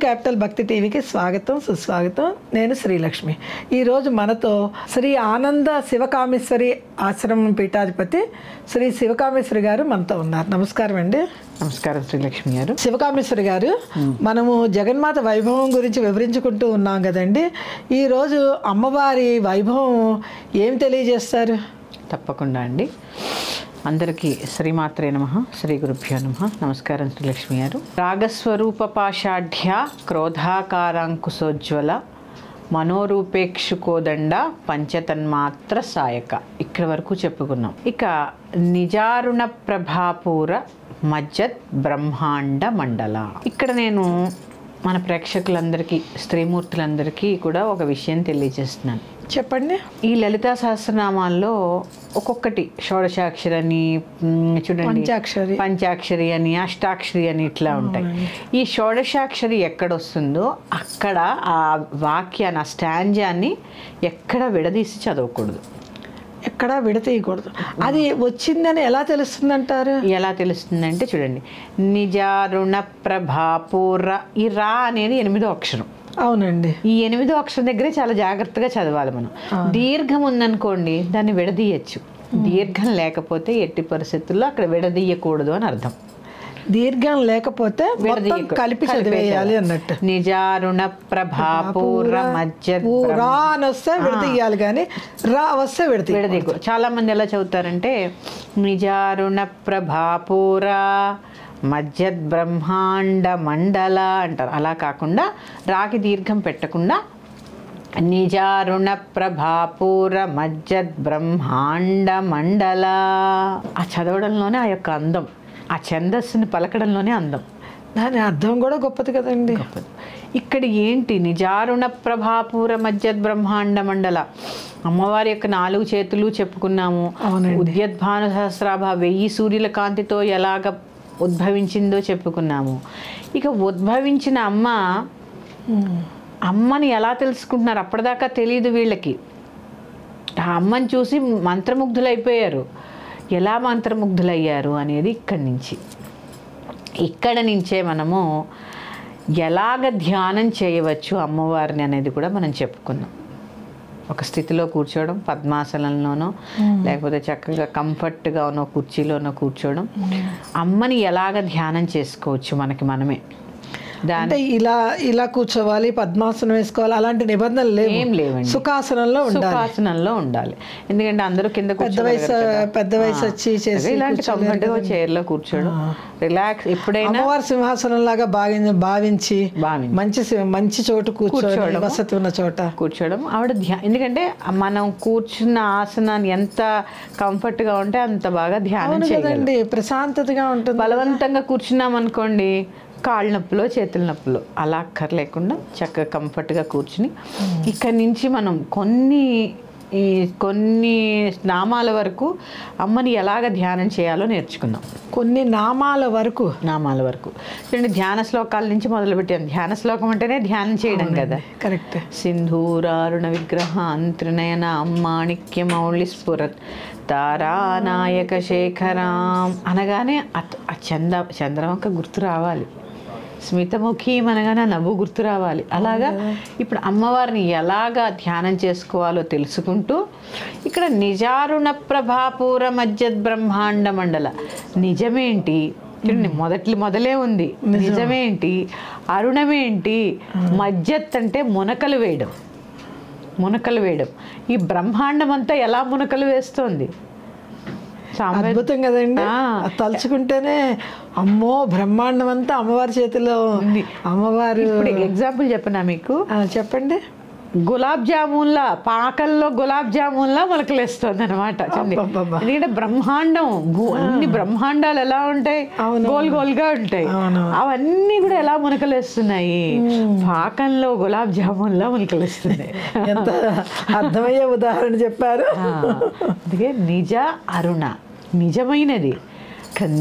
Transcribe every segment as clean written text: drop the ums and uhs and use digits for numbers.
Capital భక్తి టీవీకి స్వాగతం సుస్వాగతం. నేను శ్రీలక్ష్మి. ఈరోజు మనతో శ్రీ ఆనంద శివకామేశ్వరి ఆశ్రమం పీఠాధిపతి శ్రీ శివకామేశ్వరి గారు మనతో ఉన్నారు. నమస్కారం అండి. నమస్కారం శ్రీలక్ష్మి గారు. శివకామేశ్వరి గారు, మనము జగన్మాత వైభవం గురించి వివరించుకుంటూ ఉన్నాం కదండి. ఈరోజు అమ్మవారి వైభవం ఏం తెలియజేస్తారు? తప్పకుండా అండి. అందరికీ శ్రీమాత్రే నమః, శ్రీ గురుభ్యో నమః. నమస్కారం శ్రీలక్ష్మి గారు. రాగస్వరూప పాషాఢ్య క్రోధాకారాంకుశోజ్వల మనోరూపేక్షుకోదండ పంచతన్మాత్ర సాయక. ఇక్కడ వరకు చెప్పుకున్నాం. ఇక నిజారుణ ప్రభాపూర మజ్జత్ బ్రహ్మాండ మండల. ఇక్కడ నేను మన ప్రేక్షకులందరికీ, స్త్రీమూర్తులందరికీ కూడా ఒక విషయం తెలియజేస్తున్నాను. చెప్పండి. ఈ లలితా సహస్రనామాల్లో ఒక్కొక్కటి షోడశాక్షరి అని చూడండి, పంచాక్షరి అని, అష్టాక్షరి అని ఇట్లా ఉంటాయి. ఈ షోడశాక్షరి ఎక్కడొస్తుందో అక్కడ ఆ వాక్యాన్ని, ఆ స్టాంజాన్ని ఎక్కడ విడదీసి చదవకూడదు, ఎక్కడా విడతీయకూడదు. అది వచ్చిందని ఎలా తెలుస్తుందంటారు? ఎలా తెలుస్తుందంటే చూడండి, నిజారుణ ప్రభాపూర. ఈ రా అనేది 8వ అక్షరం. అవునండి. ఈ 8వ అక్షరం దగ్గరే చాలా జాగ్రత్తగా చదవాలి మనం. దీర్ఘం ఉందనుకోండి దాన్ని విడదీయచ్చు. దీర్ఘం లేకపోతే ఎట్టి పరిస్థితుల్లో అక్కడ విడదీయకూడదు అని అర్థం. దీర్ఘం లేకపోతే కలిపి చదివేయాలి అన్నట్టు. నిజారుణ ప్రభాపూర మజ్జత్ రా అని వస్తే విడదీయాలి, కానీ రా వస్తే విడదీయకూడదు. చాలా మంది ఎలా చదువుతారంటే నిజారుణ ప్రభాపూర మజ్జత్ బ్రహ్మాండ మండల అంటారు. అలా కాకుండా రాకి దీర్ఘం పెట్టకుండా నిజారుణ ప్రభాపూర మజ్జత్ బ్రహ్మాండ మండల. ఆ చదవడంలోనే ఆ యొక్క అందం, ఆ ఛందస్సుని పలకడంలోనే అందం. దాని అర్థం కూడా గొప్పది కదండి. గొప్పది. ఇక్కడ ఏంటి? నిజారుణ ప్రభాపూర మజ్జత్ బ్రహ్మాండ మండల. అమ్మవారి యొక్క 4 చేతులు చెప్పుకున్నాము. ఉద్యద్భాను సహస్రాభ 1000 సూర్యుల కాంతితో ఎలాగ ఉద్భవించిందో చెప్పుకున్నాము. ఇక ఉద్భవించిన అమ్మని ఎలా తెలుసుకుంటున్నారు? అప్పటిదాకా తెలియదు వీళ్ళకి. ఆ అమ్మని చూసి మంత్రముగ్ధులైపోయారు. ఎలా మంత్రముగ్ధులయ్యారు అనేది ఇక్కడ నుంచే మనము ఎలాగ ధ్యానం చేయవచ్చు అమ్మవారిని అనేది కూడా మనం చెప్పుకున్నాం. ఒక స్థితిలో కూర్చోవడం, పద్మాసనంలోనో లేకపోతే చక్కగా కంఫర్ట్గా ఉన్న కుర్చీలోనో కూర్చోవడం. అమ్మని ఎలాగ ధ్యానం చేసుకోవచ్చు మనకి మనమే. అంటే ఇలా కూర్చోవాలి, పద్మాసనం వేసుకోవాలి, అలాంటి నిబంధనలు ఏం లేవండి. సుఖాసనంలో ఉండాలి. ఎందుకంటే అందరూ కింద పెద్ద వయసు వచ్చి చేసి ఇలాంటి కంఫర్ట్గా చైర్లో కూర్చోవడం, రిలాక్స్. ఎప్పుడైనా అమ్మవారి సింహాసనం లాగా భావించి మంచి చోటు కూర్చోవడం, వసతి ఉన్న చోట కూర్చోవడం. ఆవిడ ఎందుకంటే మనం కూర్చున్న ఆసనాన్ని ఎంత కంఫర్ట్గా ఉంటే అంత బాగా ధ్యానం చేయాలండి, ప్రశాంతతగా ఉంటుంది. బలవంతంగా కూర్చున్నాం అనుకోండి, కాళ్ళ నొప్పులో చేతుల నొప్పులో అలా అక్కర్లేకుండా చక్కగా కంఫర్ట్గా కూర్చుని ఇక్కడి నుంచి మనం కొన్ని నామాల వరకు అమ్మని ఎలాగ ధ్యానం చేయాలో నేర్చుకుందాం. కొన్ని నామాల వరకు చూడండి, ధ్యాన శ్లోకాల నుంచి మొదలుపెట్టాను. ధ్యాన శ్లోకం అంటేనే ధ్యానం చేయడం కదా. కరెక్ట్. సింధూరారుణ విగ్రహ అంత్రినయన మాణిక్యమౌళి స్ఫురత్ తారానాయక శేఖరాం అనగానే ఆ చంద్రవంక గుర్తు రావాలి. స్మితముఖి అనగానే నవ్వు గుర్తు రావాలి. అలాగా ఇప్పుడు అమ్మవారిని ఎలాగా ధ్యానం చేసుకోవాలో తెలుసుకుంటూ ఇక్కడ నిజారుణ ప్రభాపూర మజ్జత్ బ్రహ్మాండ మండల. నిజమేంటి? మొదలే ఉంది. నిజమేంటి? అరుణమేంటి? మజ్జత్ అంటే మునకలు వేయడం. ఈ బ్రహ్మాండం అంతా ఎలా మునకలు వేస్తోంది? అద్భుతం కదండి. తలుచుకుంటేనే అమ్మో, బ్రహ్మాండం అంతా అమ్మవారి చేతిలో ఉంది. అమ్మవారు ఎగ్జాంపుల్ చెప్పనా మీకు? చెప్పండి. గులాబ్ జామున్లా, పాకల్లో గులాబ్ జామున్లా మొలకలేస్తుంది అనమాట. ఎందుకంటే బ్రహ్మాండం, అన్ని బ్రహ్మాండాలు ఎలా ఉంటాయి? గోల్గా ఉంటాయి. అవన్నీ కూడా ఎలా మొలకలేస్తున్నాయి? పాకంలో గులాబ్ జామున్లా మొలకలేస్తున్నాయి. ఎంత అర్థమయ్యే ఉదాహరణ చెప్పారు. అందుకే నిజ అరుణ, నిజమైనది.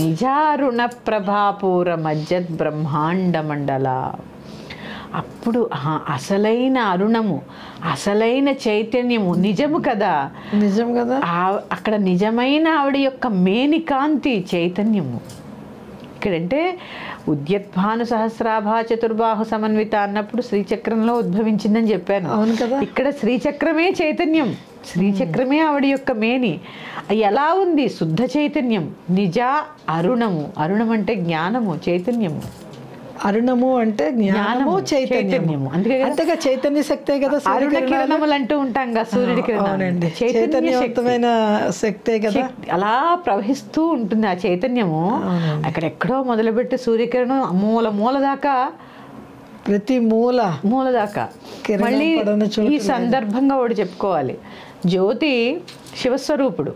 నిజారుణ ప్రభాపూర మజ్జత్ బ్రహ్మాండ మండల. అప్పుడు అసలైన అరుణము, అసలైన చైతన్యము నిజము కదా. అక్కడ నిజమైన ఆవిడ యొక్క మేని కాంతి చైతన్యము. ఇక్కడంటే ఉద్యద్భాను సహస్రాభా చతుర్బాహు సమన్విత అన్నప్పుడు శ్రీచక్రంలో ఉద్భవించిందని చెప్పాను. అవును కదా. ఇక్కడ శ్రీచక్రమే చైతన్యం, శ్రీచక్రమే ఆవిడ యొక్క మేని. ఎలా ఉంది? శుద్ధ చైతన్యం, నిజ అరుణము. అరుణం అంటే జ్ఞానము, చైతన్యము. అరుణము అంటే జ్ఞానము, చైతన్యము. అంతేగా చైతన్య శక్తే కదా. అరుణ కిరణములు అంటూ ఉంటాం కదా, సూర్యుడి కిరణాలు చైతన్యవంతమైన శక్తే కదా. అలా ప్రవహిస్తూ ఉంటుంది ఆ చైతన్యము. అక్కడెక్కడో మొదలుపెట్టి సూర్యకిరణం మూల దాకా, ప్రతి మూల దాకా. మళ్ళీ ఈ సందర్భంగా ఒకటి చెప్పుకోవాలి, జ్యోతి శివస్వరూపుడు,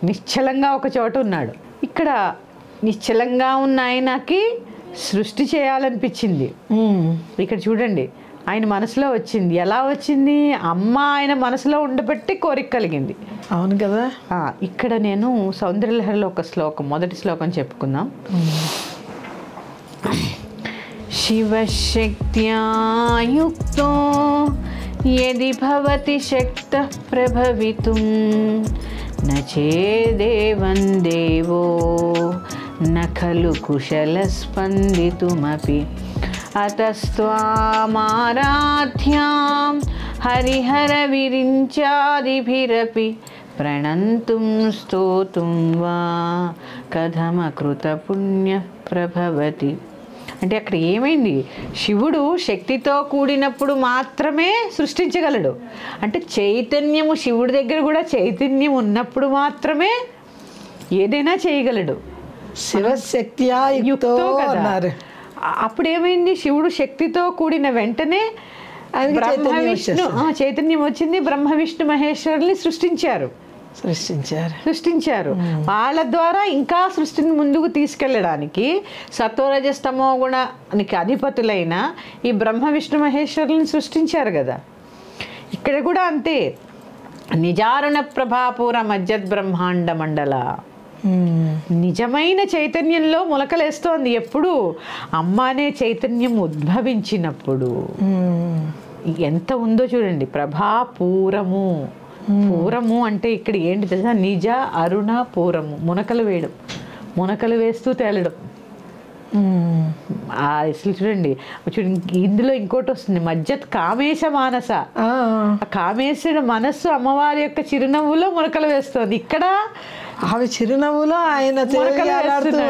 నిశ్చలంగా ఒక చోట ఉన్నాడు. ఇక్కడ నిశ్చలంగా ఉన్న ఆయనకి సృష్టి చేయాలనిపించింది. ఇక్కడ చూడండి, ఆయన మనసులో వచ్చింది. ఎలా వచ్చింది? అమ్మ ఆయన మనసులో ఉండబట్టి కోరిక కలిగింది. అవును కదా. ఇక్కడ నేను సౌందర్యలహరిలో ఒక శ్లోకం, మొదటి శ్లోకం చెప్పుకుందాం. శివశక్త్యా యుక్తో యది భవతి శక్తః ప్రభవితుం న చేదేవం దేవో న ఖలు కుశలస్పందితుమపి అతస్త్వామారాధ్యాం హరిహర విరించాదిభిరపి ప్రణంతుం స్తోతుం వా కథమకృత పుణ్య ప్రభవతి. అంటే అక్కడ ఏమైంది? శివుడు శక్తితో కూడినప్పుడు మాత్రమే సృష్టించగలడు. అంటే చైతన్యము, శివుడి దగ్గర కూడా చైతన్యం ఉన్నప్పుడు మాత్రమే ఏదైనా చేయగలడు. శివశక్త్యా యుక్తో అన్నారు. అప్పుడు ఏమైంది? శివుడు శక్తితో కూడిన వెంటనే బ్రహ్మ విష్ణు చైతన్యం వచ్చింది. బ్రహ్మ విష్ణు మహేశ్వరుల్ని సృష్టించారు. వాళ్ళ ద్వారా ఇంకా సృష్టిని ముందుకు తీసుకెళ్ళడానికి సత్వరజస్తమో గుణానికి అధిపతులైన ఈ బ్రహ్మ విష్ణు మహేశ్వరులను సృష్టించారు కదా. ఇక్కడ కూడా అంతే. నిజారుణ ప్రభాపూర మజ్జద్ బ్రహ్మాండ మండల. నిజమైన చైతన్యంలో మొలకలేస్తోంది. ఎప్పుడు? అమ్మ అనే చైతన్యం ఉద్భవించినప్పుడు. ఎంత ఉందో చూడండి. ప్రభాపూరము. పూరము అంటే ఇక్కడ ఏంటి తెలుసా? నిజ అరుణ పూరము. మునకలు వేస్తూ తేలడం. అసలు చూడండి, ఇందులో ఇంకోటి వస్తుంది, మజ్జత్ కామేశ మానస. కామేశుడు మనస్సు అమ్మవారి యొక్క చిరునవ్వులో మునకలు వేస్తోంది. ఇక్కడ ఆమె చిరునవ్వులో ఆయన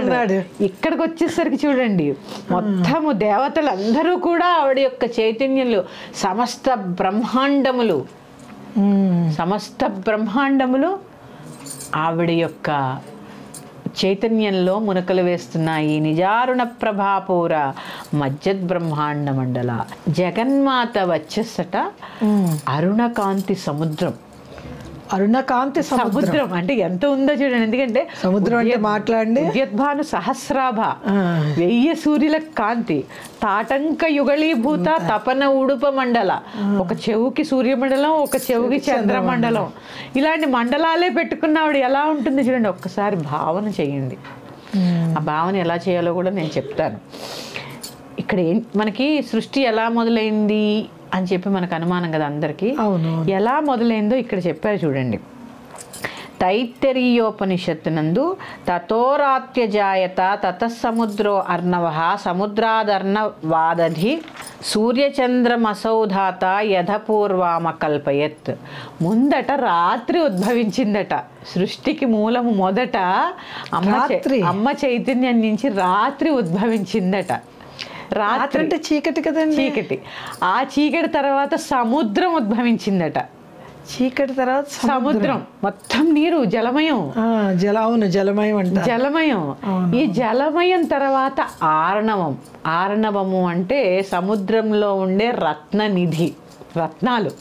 ఉన్నాడు. ఇక్కడికి వచ్చేసరికి చూడండి, మొత్తము దేవతలందరూ కూడా ఆవిడ యొక్క చైతన్యంలో సమస్త బ్రహ్మాండములు ఆవిడ యొక్క చైతన్యంలో మునకలు వేస్తున్నాయి. నిజారుణ ప్రభాపూర మజ్జద్ బ్రహ్మాండ మండల. జగన్మాత వచ్చేసట అరుణకాంతి సముద్రం. అరుణకాంతి సముద్రం అంటే ఎంత ఉందో చూడండి. ఎందుకంటే సముద్రం అంటే మాట్లాడండి. ఉద్యద్భాను సహస్రాభ, 1000 సూర్యుల కాంతి. తాటంక యుగళీభూత తపన ఉడుప మండల. ఒక చెవుకి సూర్యమండలం, ఒక చెవుకి చంద్రమండలం. ఇలాంటి మండలాలే పెట్టుకున్నావిడ. ఎలా ఉంటుంది చూడండి, ఒక్కసారి భావన చేయండి. ఆ భావన ఎలా చేయాలో కూడా నేను చెప్తాను. ఇక్కడ మనకి సృష్టి ఎలా మొదలైంది అని చెప్పి మనకు అనుమానం కదా అందరికీ. ఎలా మొదలైందో ఇక్కడ చెప్పారు చూడండి. తైత్తరీయోపనిషత్తునందు తతోరాత్యజాయత తతసముద్రో అర్ణవ సముద్రాదర్ణవాదధి సూర్యచంద్రమసౌధాత యథపూర్వామకల్పయత్. ముందట రాత్రి ఉద్భవించిందట. సృష్టికి మూలము మొదట అమ్మ చైతన్యం నుంచి రాత్రి ఉద్భవించిందట. రాత్రి అంటే చీకటి కదండి. చీకటి. ఆ చీకటి తర్వాత సముద్రం ఉద్భవించిందట. చీకటి తర్వాత సముద్రం మొత్తం నీరు, జలమయం. జలమయం అంట. జలమయం. ఈ జలమయం తర్వాత ఆర్ణవము అంటే సముద్రంలో ఉండే రత్న నిధి. రత్నాలు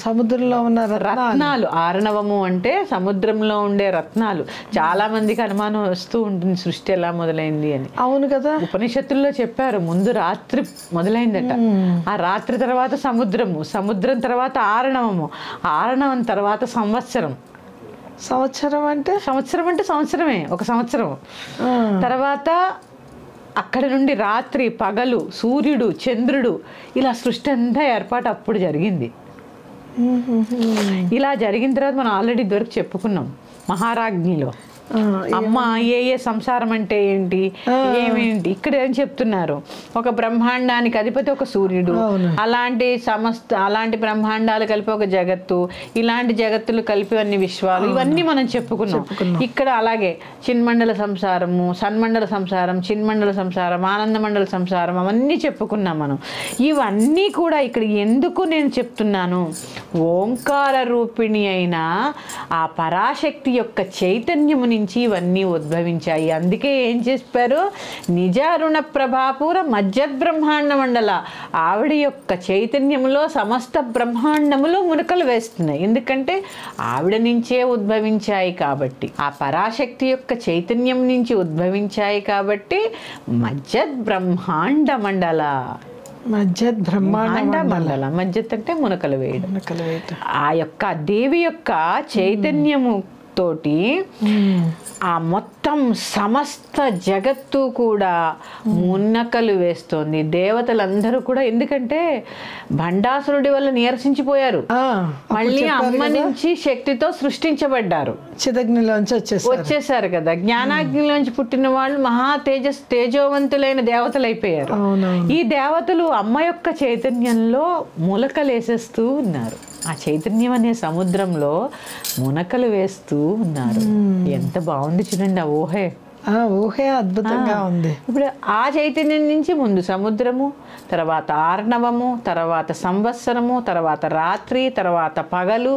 సముద్రంలో ఉన్న రత్నాలు. ఆర్ణవము అంటే సముద్రంలో ఉండే రత్నాలు. చాలా మందికి అనుమానం వస్తూ ఉంటుంది సృష్టి ఎలా మొదలైంది అని. అవును కదా. ఉపనిషత్తుల్లో చెప్పారు, ముందు రాత్రి మొదలైందట. ఆ రాత్రి తర్వాత సముద్రం తర్వాత ఆర్ణవం తర్వాత సంవత్సరం అంటే సంవత్సరమే, ఒక సంవత్సరం. తర్వాత అక్కడ నుండి రాత్రి, పగలు, సూర్యుడు, చంద్రుడు, ఇలా సృష్టి అంతా ఏర్పాటు అప్పుడు జరిగింది. ఇలా జరిగిన తర్వాత మనం ఆల్రెడీ ఇదివరకు చెప్పుకున్నాం మహారాజ్ఞిలో. అమ్మ ఏ సంసారం అంటే ఏంటి, ఏమేంటి, ఇక్కడ ఏం చెప్తున్నారు, ఒక బ్రహ్మాండానికి అధిపతి ఒక సూర్యుడు, అలాంటి బ్రహ్మాండాలు కలిపి ఒక జగత్తు, ఇలాంటి జగత్తులు కలిపి అన్ని విశ్వాలు, ఇవన్నీ మనం చెప్పుకున్నాం. ఇక్కడ అలాగే చిన్మండల సంసారము, సన్మండల సంసారం, చిన్మండల సంసారం, ఆనందమండల సంసారం, అవన్నీ చెప్పుకున్నాం మనం. ఇవన్నీ కూడా ఇక్కడ ఎందుకు నేను చెప్తున్నాను, ఓంకార రూపిణి అయిన ఆ పరాశక్తి యొక్క చైతన్యము నుంచి ఇవన్నీ ఉద్భవించాయి. అందుకే ఏం చెప్పారు, నిజారుణ ప్రభాపూర మజ్జద్ బ్రహ్మాండ మండల, ఆవిడ యొక్క చైతన్యంలో సమస్త బ్రహ్మాండములు మునకలు వేస్తున్నాయి. ఎందుకంటే ఆవిడ నుంచే ఉద్భవించాయి కాబట్టి, ఆ పరాశక్తి యొక్క చైతన్యం నుంచి ఉద్భవించాయి కాబట్టి మజ్జద్ బ్రహ్మాండ మండల, మజ్జద్ బ్రహ్మాండ మండల, మజ్జత్ అంటే మునకలు వేయడం. ఆ యొక్క దేవి యొక్క చైతన్యము తోటి ఆ మొత్తం సమస్త జగత్తు కూడా మునకలు వేస్తోంది. దేవతలందరూ కూడా, ఎందుకంటే భండాసురుడి వల్ల నీరసించిపోయారు, మళ్ళీ అమ్మ నుంచి శక్తితో సృష్టించబడ్డారు, చిదగ్నిలోంచి వచ్చేసారు కదా. జ్ఞానాగ్నిలోంచి పుట్టిన వాళ్ళు మహా తేజోవంతులైన దేవతలు అయిపోయారు. ఈ దేవతలు అమ్మ యొక్క చైతన్యంలో ములకలేసేస్తూ ఉన్నారు. ఆ చైతన్యం అనే సముద్రంలో మునకలు వేస్తూ ఉన్నారు. ఎంత బాగుంది చూడండి ఆ ఊహే. ఊహే అద్భుతంగా ఉంది. ఇప్పుడు ఆ చైతన్యం నుంచి ముందు సముద్రము, తర్వాత ఆర్ణవము, తర్వాత సంవత్సరము, తర్వాత రాత్రి, తర్వాత పగలు,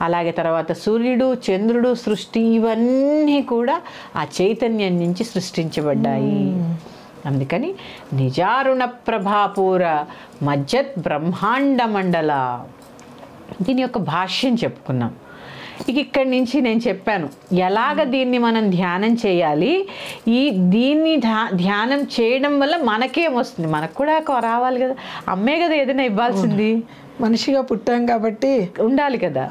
అలాగే తర్వాత సూర్యుడు, చంద్రుడు, సృష్టి, ఇవన్నీ కూడా ఆ చైతన్యం నుంచి సృష్టించబడ్డాయి. అందుకని నిజారుణ ప్రభాపూర మజ్జత్ బ్రహ్మాండ మండల, దీని యొక్క భాష్యం చెప్పుకున్నాం. ఇక్కడి నుంచి నేను చెప్పాను ఎలాగ దీన్ని మనం ధ్యానం చేయాలి. దీన్ని ధ్యానం చేయడం వల్ల మనకేమొస్తుంది, మనకు కూడా రావాలి కదా, అమ్మే కదా ఏదైనా ఇవ్వాల్సింది, మనిషిగా పుట్టాం కాబట్టి ఉండాలి కదా,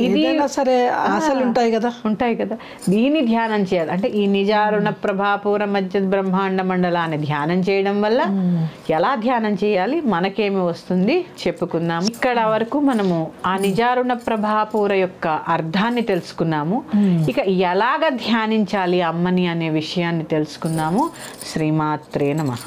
ఏదైనా సరే ఆశలు ఉంటాయి కదా. దీన్ని ధ్యానం చేయాలి అంటే ఈ నిజారుణ ప్రభాపూర మజ్జద్ బ్రహ్మాండ మండల అని ధ్యానం చేయడం వల్ల ఎలా ధ్యానం చేయాలి, మనకేమి వస్తుంది చెప్పుకున్నాము. ఇక్కడ వరకు మనము ఆ నిజారుణ ప్రభాపూర యొక్క అర్థాన్ని తెలుసుకున్నాము. ఇక ఎలాగ ధ్యానించాలి అమ్మని అనే విషయాన్ని తెలుసుకున్నాము. శ్రీమాత్రే నమః.